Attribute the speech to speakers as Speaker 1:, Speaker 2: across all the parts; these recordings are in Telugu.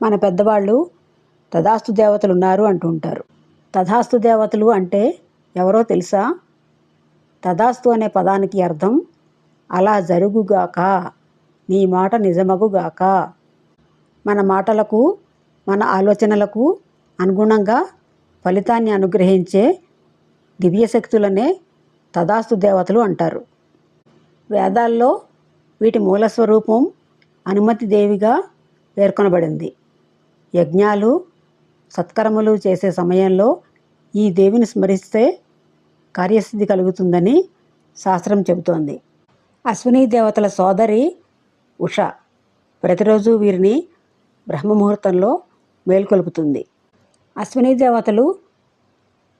Speaker 1: మన పెద్దవాళ్ళు తథాస్తు దేవతలు ఉన్నారు అంటుంటారు. తథాస్తు దేవతలు అంటే ఎవరో తెలుసా? తథాస్తు అనే పదానికి అర్థం అలా జరుగుగాక, నీ మాట నిజమగుగాక. మన మాటలకు, మన ఆలోచనలకు అనుగుణంగా ఫలితాన్ని అనుగ్రహించే దివ్యశక్తులనే తథాస్తు దేవతలు అంటారు. వేదాల్లో వీటి మూలస్వరూపం అనుమతిదేవిగా పేర్కొనబడింది. యజ్ఞాలు, సత్కర్మలు చేసే సమయంలో ఈ దేవిని స్మరిస్తే కార్యసిద్ధి కలుగుతుందని శాస్త్రం చెబుతోంది. అశ్వినీ దేవతల సోదరి ఉష ప్రతిరోజు వీరిని బ్రహ్మముహూర్తంలో మేల్కొల్పుతుంది. అశ్వినీ దేవతలు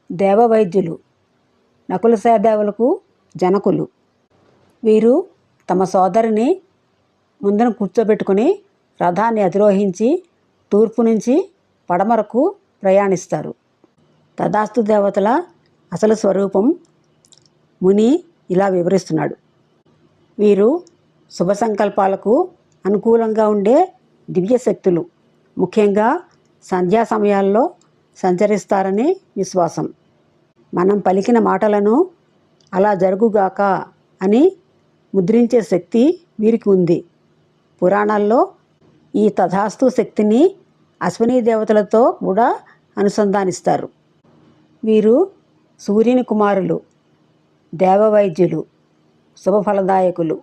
Speaker 1: దేవవైద్యులు, నకుల సహదేవులకు జనకులు. వీరు తమ సోదరిని ముందున కూర్చోబెట్టుకుని రథాన్ని అధిరోహించి తూర్పు నుంచి పడమరకు ప్రయాణిస్తారు. తథాస్తు దేవతల అసలు స్వరూపం ముని ఇలా వివరిస్తున్నాడు. వీరు శుభ సంకల్పాలకు అనుకూలంగా ఉండే దివ్యశక్తులు, ముఖ్యంగా సంధ్యా సమయాల్లో సంచరిస్తారని విశ్వాసం. మనం పలికిన మాటలను అలా జరుగుగాక అని ముద్రించే శక్తి వీరికి ఉంది. పురాణాల్లో ఈ తథాస్తు శక్తిని అశ్వినీ దేవతలతో కూడా అనుసంధానిస్తారు. వీరు సూర్యుని కుమారులు, దేవవైద్యులు, శుభఫలదాయకులు.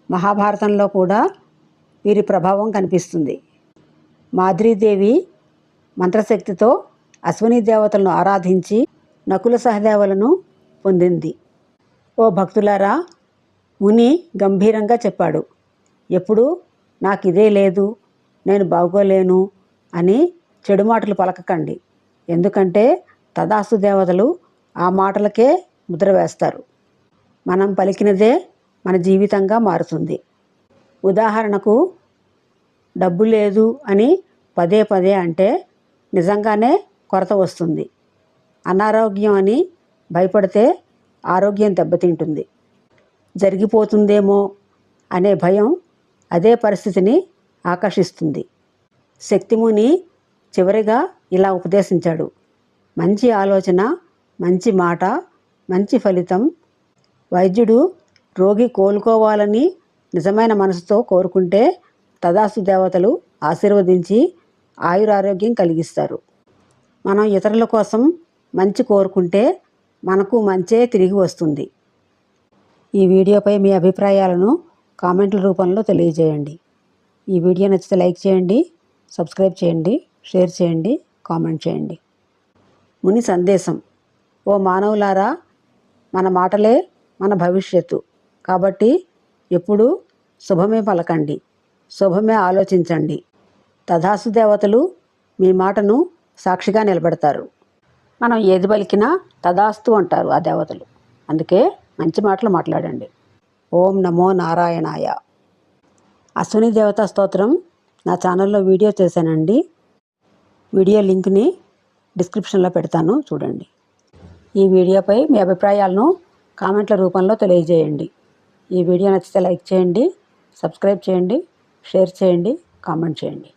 Speaker 1: మహాభారతంలో కూడా వీరి ప్రభావం కనిపిస్తుంది. మాద్రీదేవి మంత్రశక్తితో అశ్వినీ దేవతలను ఆరాధించి నకుల సహదేవులను పొందింది. ఓ భక్తులారా, ముని గంభీరంగా చెప్పాడు, ఎప్పుడు నాకు ఇదే లేదు, నేను బాగోలేను అని చెడు మాటలు పలకకండి. ఎందుకంటే తథాస్తు దేవతలు ఆ మాటలకే ముద్ర వేస్తారు. మనం పలికినదే మన జీవితంగా మారుతుంది. ఉదాహరణకు, డబ్బు లేదు అని పదే పదే అంటే నిజంగానే కొరత వస్తుంది. అనారోగ్యం అని భయపడితే ఆరోగ్యం దెబ్బతింటుంది. జరిగిపోతుందేమో అనే భయం అదే పరిస్థితిని ఆకర్షిస్తుంది. శక్తిముని చివరిగా ఇలా ఉపదేశించాడు, మంచి ఆలోచన, మంచి మాట, మంచి ఫలితం. వైద్యుడు రోగి కోలుకోవాలని నిజమైన మనసుతో కోరుకుంటే తథాస్తు దేవతలు ఆశీర్వదించి ఆయురారోగ్యం కలిగిస్తారు. మనం ఇతరుల కోసం మంచి కోరుకుంటే మనకు మంచే తిరిగి వస్తుంది. ఈ వీడియోపై మీ అభిప్రాయాలను కామెంట్ల రూపంలో తెలియజేయండి. ఈ వీడియో నచ్చితే లైక్ చేయండి, సబ్స్క్రైబ్ చేయండి, షేర్ చేయండి, కామెంట్ చేయండి. ముని సందేశం: ఓ మానవులారా, మన మాటలే మన భవిష్యత్తు. కాబట్టి ఎప్పుడూ శుభమే పలకండి, శుభమే ఆలోచించండి. తథాస్తు దేవతలు మీ మాటను సాక్షిగా నిలబెడతారు. మనం ఏది పలికినా తథాస్తు అంటారు ఆ దేవతలు. అందుకే మంచి మాటలు మాట్లాడండి. ఓం నమో నారాయణాయ. అశ్విని దేవతా స్తోత్రం నా ఛానల్లో వీడియో చేశానండి. వీడియో లింక్ని డిస్క్రిప్షన్లో పెడతాను, చూడండి. ఈ వీడియోపై మీ అభిప్రాయాలను కామెంట్ల రూపంలో తెలియజేయండి. ఈ వీడియో నచ్చితే లైక్ చేయండి, సబ్స్క్రైబ్ చేయండి, షేర్ చేయండి, కామెంట్ చేయండి.